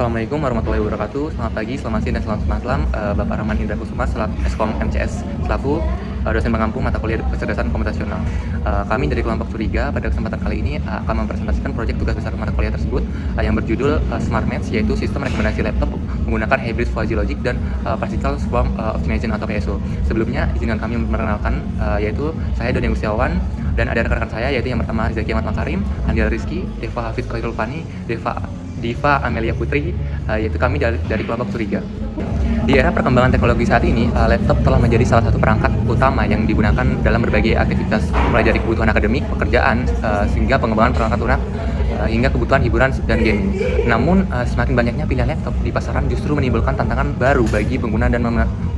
Assalamualaikum warahmatullahi wabarakatuh. Selamat pagi, selamat siang, dan selamat malam, Bapak Rahman Indra Kusuma, Eskom MCS, selaku dosen pengampu mata kuliah kecerdasan komputasional. Kami dari kelompok Curiga pada kesempatan kali ini akan mempresentasikan proyek tugas besar mata kuliah tersebut yang berjudul Smart Maths, yaitu sistem rekomendasi laptop menggunakan hybrid fuzzy logic dan partial swarm optimization atau PSO. Sebelumnya, izinkan kami memperkenalkan, yaitu saya Doni Gustiawan, dan ada rekan-rekan saya, yaitu yang pertama Zaki Ahmad Makarim, Andila Rizky, Deva Hafiz Khairul Fani, Diva Amelia Putri, yaitu kami dari kelompok Curiga. Di era perkembangan teknologi saat ini, laptop telah menjadi salah satu perangkat utama yang digunakan dalam berbagai aktivitas, mulai dari kebutuhan akademik, pekerjaan, hingga pengembangan perangkat lunak, hingga kebutuhan hiburan dan gaming. Namun, semakin banyaknya pilihan laptop di pasaran justru menimbulkan tantangan baru bagi pengguna dan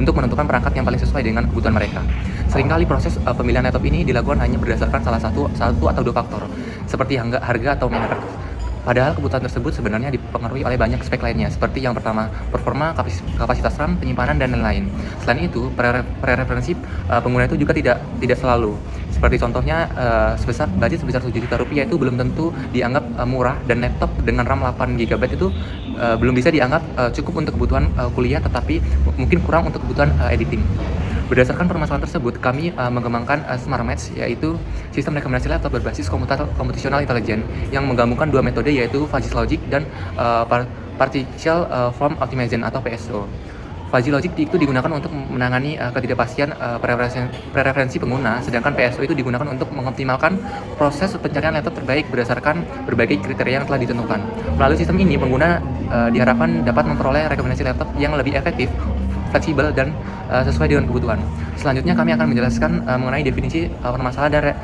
untuk menentukan perangkat yang paling sesuai dengan kebutuhan mereka. Seringkali proses pemilihan laptop ini dilakukan hanya berdasarkan salah satu atau dua faktor, seperti harga atau merek. Padahal kebutuhan tersebut sebenarnya dipengaruhi oleh banyak spek lainnya, seperti yang pertama, performa, kapasitas RAM, penyimpanan, dan lain-lain. Selain itu, preferensi pengguna itu juga tidak selalu. Seperti contohnya, budget sebesar 7 juta rupiah itu belum tentu dianggap murah, dan laptop dengan RAM 8 GB itu belum bisa dianggap cukup untuk kebutuhan kuliah, tetapi mungkin kurang untuk kebutuhan editing. Berdasarkan permasalahan tersebut, kami mengembangkan Smart Maths, yaitu sistem rekomendasi laptop berbasis computational intelligence yang menggabungkan dua metode, yaitu fuzzy logic dan partial form optimization atau PSO. Fuzzy logic itu digunakan untuk menangani ketidakpastian preferensi pengguna, sedangkan PSO itu digunakan untuk mengoptimalkan proses pencarian laptop terbaik berdasarkan berbagai kriteria yang telah ditentukan. Melalui sistem ini, pengguna diharapkan dapat memperoleh rekomendasi laptop yang lebih efektif, fleksibel, dan sesuai dengan kebutuhan. Selanjutnya kami akan menjelaskan mengenai definisi permasalahan dan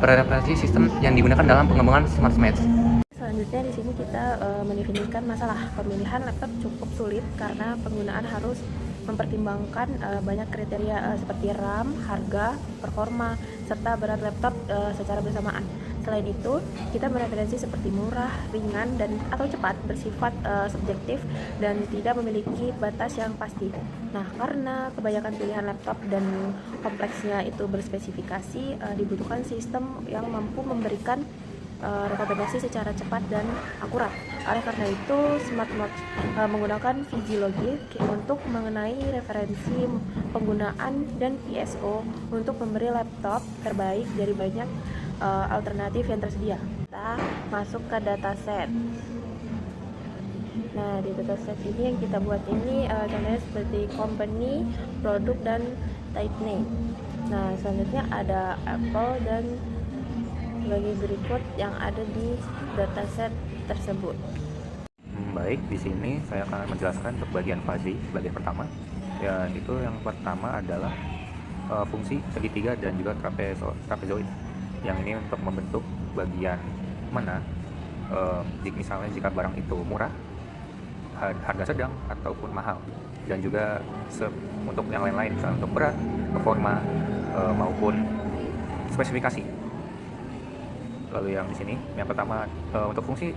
preferensi sistem yang digunakan dalam pengembangan Smart Maths. Selanjutnya di sini kita mendefinisikan masalah pemilihan laptop cukup sulit karena penggunaan harus mempertimbangkan banyak kriteria seperti RAM, harga, performa, serta berat laptop secara bersamaan. Selain itu, kita mereferensi seperti murah, ringan, dan atau cepat, bersifat subjektif dan tidak memiliki batas yang pasti. Nah, karena kebanyakan pilihan laptop dan kompleksnya itu berspesifikasi, dibutuhkan sistem yang mampu memberikan rekomendasi secara cepat dan akurat. Oleh karena itu, Smart Maths menggunakan fuzzy logic untuk mengenai referensi penggunaan dan PSO untuk memberi laptop terbaik dari banyak alternatif yang tersedia. Kita masuk ke dataset. Nah, di dataset ini yang kita buat ini contohnya seperti company, produk, dan type name. Nah, selanjutnya ada Apple dan sebagai berikut yang ada di dataset tersebut. Baik, di sini saya akan menjelaskan untuk bagian fuzzy bagian pertama. Ya, itu yang pertama adalah fungsi segitiga dan juga trapezoid. Yang ini untuk membentuk bagian mana jika barang itu murah, harga sedang, ataupun mahal. Dan juga untuk yang lain-lain, misalnya untuk berat, performa, maupun spesifikasi. Lalu yang di sini, yang pertama untuk fungsi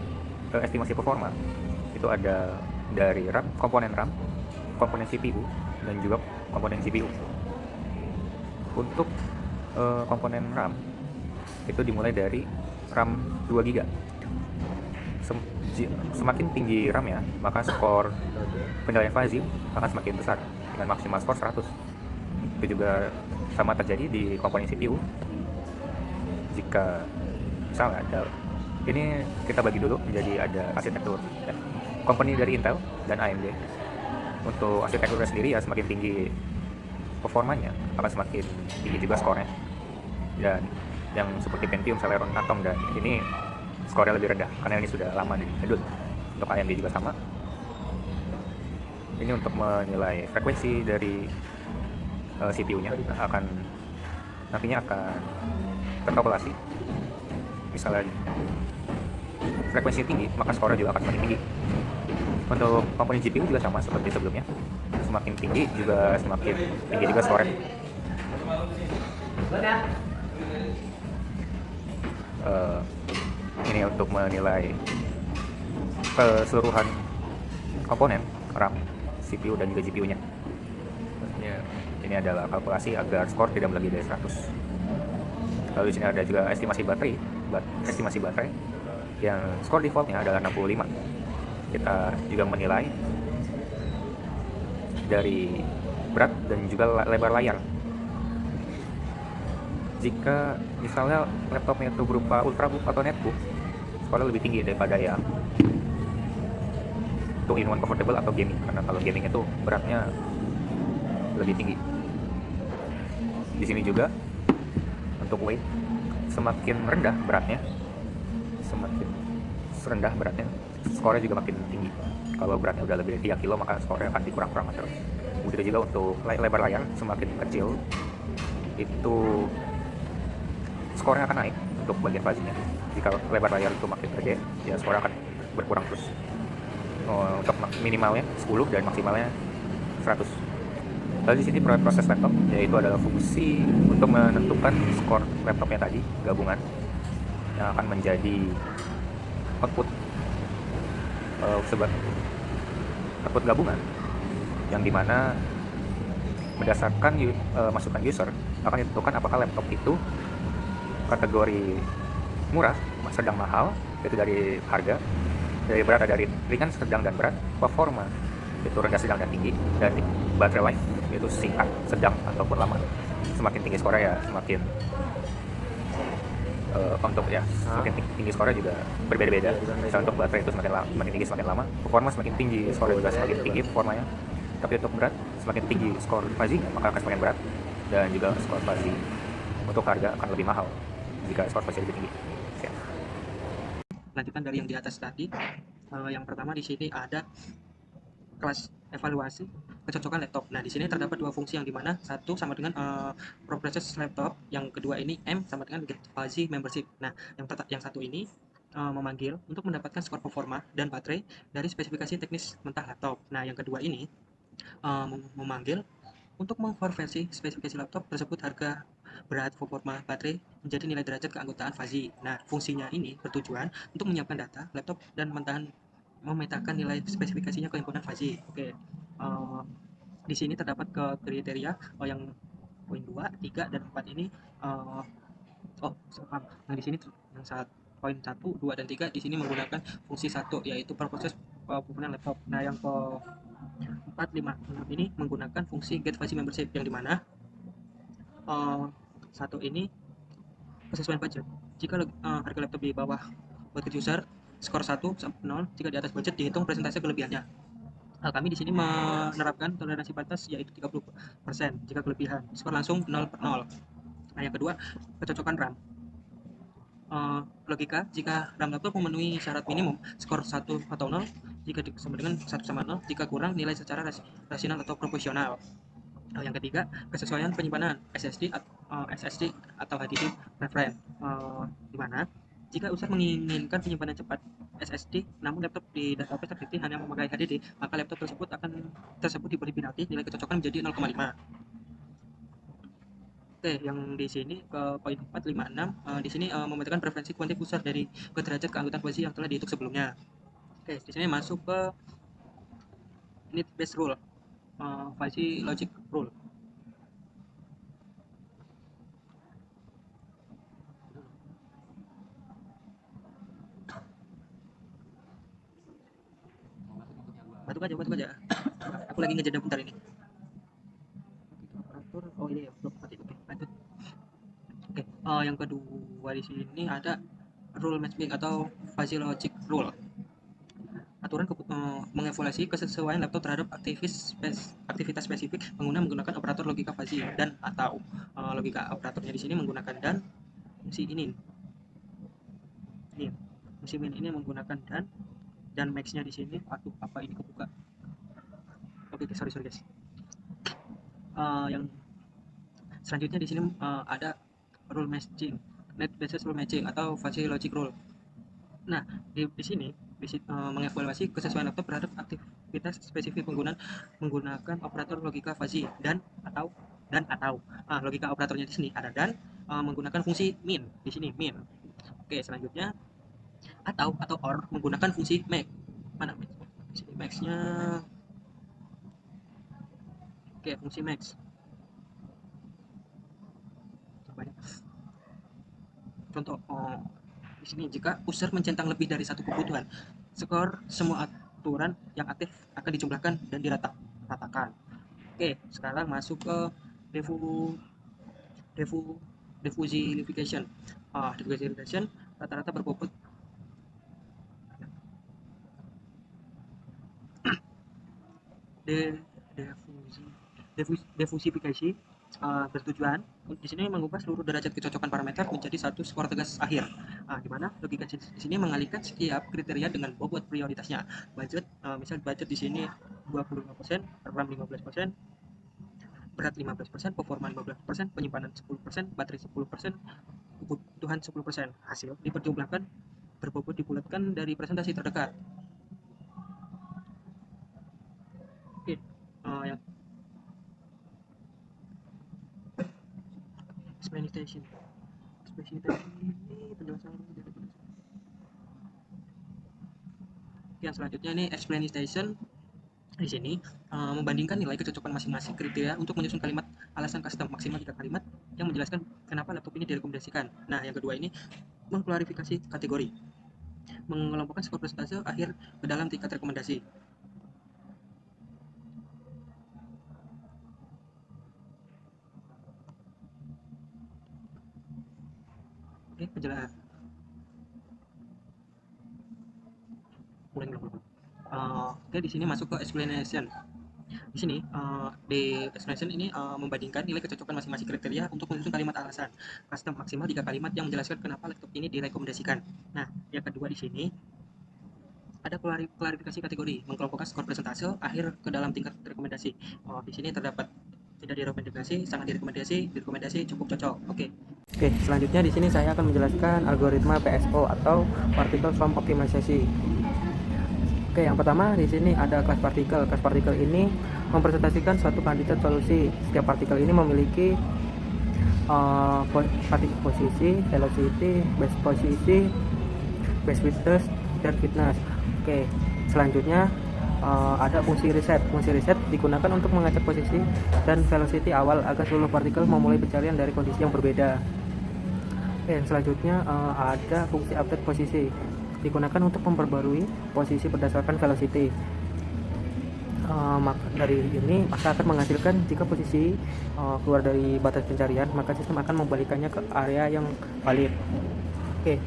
estimasi performa itu ada dari RAM, komponen RAM, komponen CPU, dan juga komponen GPU. Untuk komponen RAM itu dimulai dari RAM 2 GB. Semakin tinggi RAM ya, maka skor penilaian fuzzy akan semakin besar dengan maksimal skor 100. Itu juga sama terjadi di komponen CPU. Jika misalnya ini kita bagi dulu menjadi ada arsitektur ya. Company dari Intel dan AMD. Untuk arsitekturnya sendiri ya, semakin tinggi performanya akan semakin tinggi juga skornya. Dan yang seperti Pentium, Celeron, Atom, dan ini skornya lebih rendah karena ini sudah lama didul. Untuk AMD juga sama. Ini untuk menilai frekuensi dari CPU-nya nantinya akan terkalkulasi. Misalnya frekuensi tinggi, maka skornya juga akan semakin tinggi. Untuk komponen GPU juga sama seperti sebelumnya, semakin tinggi juga semakin tinggi juga skornya. Ini untuk menilai keseluruhan komponen RAM, CPU, dan juga GPU-nya. Ini adalah kalkulasi agar skor tidak melebihi dari 100. Lalu di sini ada juga estimasi baterai yang skor defaultnya adalah 65. kita juga menilai dari berat dan juga lebar layar. Jika misalnya laptopnya itu berupa ultrabook atau netbook, skornya lebih tinggi daripada yang two-in-one comfortable atau gaming, karena kalau gaming itu beratnya lebih tinggi. Di sini juga untuk weight, semakin rendah beratnya, skornya juga makin tinggi. Kalau beratnya udah lebih dari 3 kilo, maka skornya akan dikurang-kurang terus. Begitu juga untuk lebar layar, semakin kecil itu skornya akan naik untuk bagian fuzzy-nya. Jika lebar layar itu makin gede, ya skornya akan berkurang terus. Untuk minimalnya 10 dan maksimalnya 100. Lalu di sini proses laptop, yaitu adalah fungsi untuk menentukan skor laptopnya tadi, gabungan yang akan menjadi output output gabungan, yang dimana berdasarkan masukan user akan ditentukan apakah laptop itu kategori murah, sedang, mahal, itu dari harga, dari berat ada dari ringan, sedang, dan berat, performa itu rendah, sedang, dan tinggi, dan baterai life itu singkat, sedang, ataupun lama. Semakin tinggi skornya ya semakin semakin tinggi skornya juga berbeda-beda. Misalnya untuk baterai itu semakin tinggi semakin lama, performa semakin tinggi, skornya juga semakin tinggi performanya. Tapi untuk berat, semakin tinggi skor fuzzy maka akan semakin berat, dan juga skor fuzzy untuk harga akan lebih mahal jika skor fuzzy lebih tinggi. Lanjutan dari yang di atas tadi, yang pertama di sini ada kelas evaluasi kecocokan laptop. Nah, di sini terdapat dua fungsi, yang dimana satu sama dengan progress laptop, yang kedua ini M sama dengan get fuzzy membership. Nah, yang satu ini memanggil untuk mendapatkan skor performa dan baterai dari spesifikasi teknis mentah laptop. Nah, yang kedua ini memanggil untuk mengkonversi spesifikasi laptop tersebut harga, berat, performa, baterai menjadi nilai derajat keanggotaan fuzzy. Nah, fungsinya ini bertujuan untuk menyiapkan data laptop dan memetakan nilai spesifikasinya ke himpunan fuzzy. Oke. Di sini terdapat kriteria yang poin 2, 3, dan 4 ini nah di sini yang poin 1, 2, dan 3 di sini menggunakan fungsi 1, yaitu proses penggunaan laptop. Nah, yang ke 4, 5, 6 ini menggunakan fungsi get fuzzy membership, yang dimana satu ini kesesuaian budget. Jika harga laptop di bawah budget user, skor 1 sampai 0. Jika di atas budget, dihitung persentase kelebihannya. Kami di sini menerapkan toleransi batas, yaitu 30%. Jika kelebihan, skor langsung 0/0. Nah, yang kedua, kecocokan RAM. Logika, jika RAM laptop memenuhi syarat minimum, skor 1 atau 0. Jika sama dengan 1 sama 0. Jika kurang, nilai secara rasional atau proporsional. Yang ketiga, kesesuaian penyimpanan SSD atau HDD preference, di mana jika user menginginkan penyimpanan cepat SSD, namun laptop di database terdeteksi hanya memakai HDD, maka laptop tersebut diberi penalti, nilai kecocokan menjadi 0,5. Oke, yang di sini ke poin 4, 5, 6, di sini memetakan preferensi kuantitas user dari ke derajat keanggotaan fuzzy yang telah dihitung sebelumnya. Oke, di sini masuk ke need based rule, fuzzy logic rule. Batuk aja. Aku lagi ngejeda bentar ini. Operator, oh ini ya, belum mati. Oke, lanjut. Oke, yang kedua di sini ada rule matching atau fuzzy logic rule. Aturan mengevaluasi kesesuaian laptop terhadap aktivitas spesifik pengguna menggunakan operator logika fuzzy dan atau logika operatornya di sini menggunakan dan fungsi ini. Fungsi ini menggunakan dan max-nya di sini. Aduh, apa ini kebuka? Oke, sorry guys. Yang selanjutnya di sini ada rule matching, net basis rule matching atau fuzzy logic rule. Nah, di sini mengevaluasi kesesuaian laptop terhadap aktivitas spesifik menggunakan operator logika fuzzy dan atau logika operatornya di sini ada dan menggunakan fungsi min di sini min. Oke, selanjutnya atau or menggunakan fungsi max. Mana max? Di sini max-nya. Oke, fungsi max. Contoh, di sini jika user mencentang lebih dari satu kebutuhan, skor semua aturan yang aktif akan dijumlahkan dan diratakan. Oke, sekarang masuk ke defu defu diffusification. Diffusification rata-rata berbobot diffusifikasi bertujuan di sini mengubah seluruh derajat kecocokan parameter menjadi satu skor tegas akhir. Di mana logika di sini mengalihkan setiap kriteria dengan bobot prioritasnya. Budget, misal budget di sini 25%, RAM 15%, berat 15%, performa 15%, penyimpanan 10%, baterai 10%, kebutuhan 10%. Hasil diperjumlahkan berbobot dibulatkan dari presentasi terdekat. Oke, yang explanation ini penjelasan. Yang selanjutnya ini explanation di sini membandingkan nilai kecocokan masing-masing kriteria untuk menyusun kalimat alasan custom maksimal 3 kalimat yang menjelaskan kenapa laptop ini direkomendasikan. Nah, yang kedua ini mengklarifikasi kategori, mengelompokkan skor persentase akhir ke dalam tingkat rekomendasi. Oke, penjelasan. Oke, di sini masuk ke explanation. Di sini di explanation ini membandingkan nilai kecocokan masing-masing kriteria untuk menyusun kalimat alasan custom maksimal 3 kalimat yang menjelaskan kenapa laptop ini direkomendasikan. Nah, yang kedua di sini ada klarifikasi kategori, mengelompokkan skor persentase akhir ke dalam tingkat rekomendasi. Di sini terdapat tidak direkomendasi, sangat direkomendasi, cukup cocok. Oke, selanjutnya di sini saya akan menjelaskan algoritma PSO atau Particle Swarm Optimization. Oke, yang pertama di sini ada kelas partikel. Kelas partikel ini mempresentasikan suatu kandidat solusi. Setiap partikel ini memiliki partikel posisi, velocity, base posisi, base width, dan fitness. Oke, selanjutnya ada fungsi reset. Fungsi reset digunakan untuk mengecek posisi dan velocity awal agar seluruh partikel memulai pencarian dari kondisi yang berbeda. Oke, selanjutnya ada fungsi update posisi, digunakan untuk memperbarui posisi berdasarkan velocity. Dari ini maka akan menghasilkan jika posisi keluar dari batas pencarian, maka sistem akan membalikannya ke area yang valid. Oke,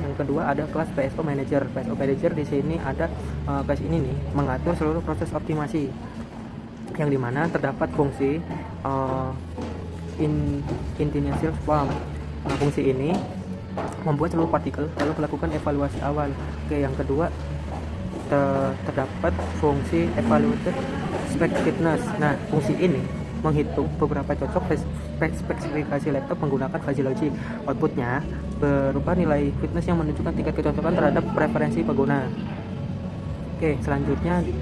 yang kedua ada kelas PSO Manager. PSO Manager di sini ada kelas ini nih mengatur seluruh proses optimasi, yang dimana terdapat fungsi initial swarm. Nah, fungsi ini membuat seluruh partikel lalu melakukan evaluasi awal. Oke, yang kedua terdapat fungsi evaluated spec fitness. Nah, fungsi ini menghitung beberapa cocok spesifikasi laptop menggunakan fuzzy logic. Outputnya berupa nilai fitness yang menunjukkan tingkat kecocokan terhadap preferensi pengguna. Oke, selanjutnya di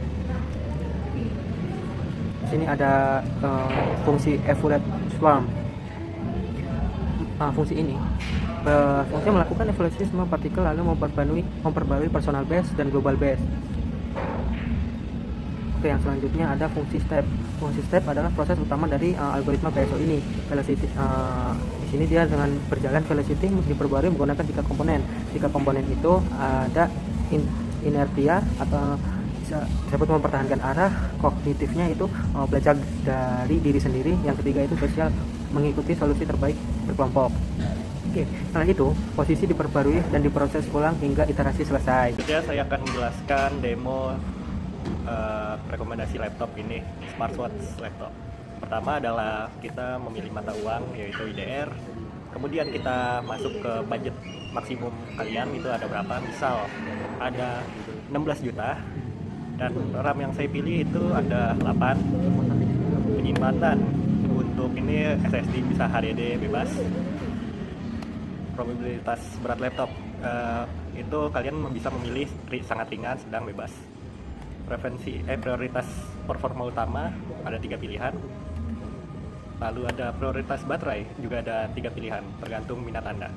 sini ada fungsi evaluate swarm. Fungsi ini fungsi melakukan evaluasi semua partikel lalu memperbarui personal base dan global base. Oke, yang selanjutnya ada fungsi step. Fungsi step adalah proses utama dari algoritma PSO ini. Velocity di sini dia dengan berjalan velocity diperbarui menggunakan 3 komponen. 3 komponen itu ada inertia atau disebut mempertahankan arah, kognitifnya itu belajar dari diri sendiri, yang ketiga itu sosial, mengikuti solusi terbaik berkelompok. Oke, setelah itu posisi diperbarui dan diproses ulang hingga iterasi selesai. Selanjutnya saya akan menjelaskan demo rekomendasi laptop ini, smartwatch laptop. Pertama adalah kita memilih mata uang yaitu IDR, kemudian kita masuk ke budget maksimum kalian itu ada berapa, misal ada 16 juta dan RAM yang saya pilih itu ada 8, penyimpanan untuk ini SSD bisa HDD bebas. Probabilitas berat laptop itu kalian bisa memilih sangat ringan, sedang, bebas. Prioritas performa utama ada 3 pilihan. Lalu ada prioritas baterai juga ada 3 pilihan, tergantung minat Anda.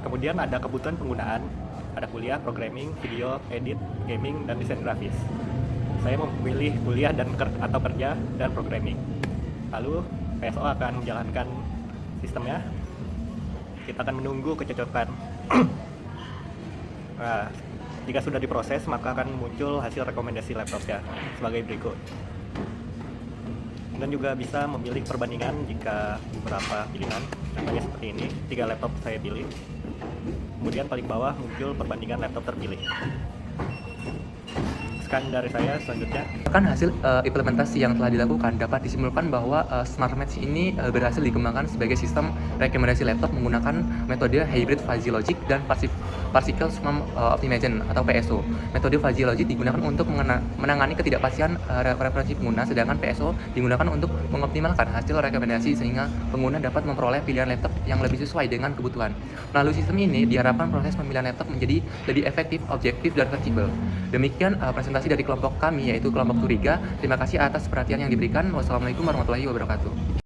Kemudian ada kebutuhan penggunaan, ada kuliah, programming, video, edit, gaming, dan desain grafis. Saya memilih kuliah atau kerja dan programming. Lalu PSO akan menjalankan sistemnya. Kita akan menunggu kecocokan. Nah, Jika sudah diproses, maka akan muncul hasil rekomendasi laptopnya sebagai berikut. Dan juga bisa memilih perbandingan jika beberapa pilihan. Contohnya seperti ini, 3 laptop saya pilih. Kemudian paling bawah muncul perbandingan laptop terpilih. Sekian dari saya, selanjutnya. Kan hasil implementasi yang telah dilakukan dapat disimpulkan bahwa Smart Match ini berhasil dikembangkan sebagai sistem rekomendasi laptop menggunakan metode Hybrid Fuzzy Logic dan Particle Swarm Optimization atau PSO. Metode Fuzzy Logic digunakan untuk menangani ketidakpastian referensi pengguna, sedangkan PSO digunakan untuk mengoptimalkan hasil rekomendasi sehingga pengguna dapat memperoleh pilihan laptop yang lebih sesuai dengan kebutuhan. Melalui sistem ini diharapkan proses pemilihan laptop menjadi lebih efektif, objektif, dan fleksibel. Demikian presentasi dari kelompok kami, yaitu kelompok Curiga. Terima kasih atas perhatian yang diberikan. Wassalamualaikum warahmatullahi wabarakatuh.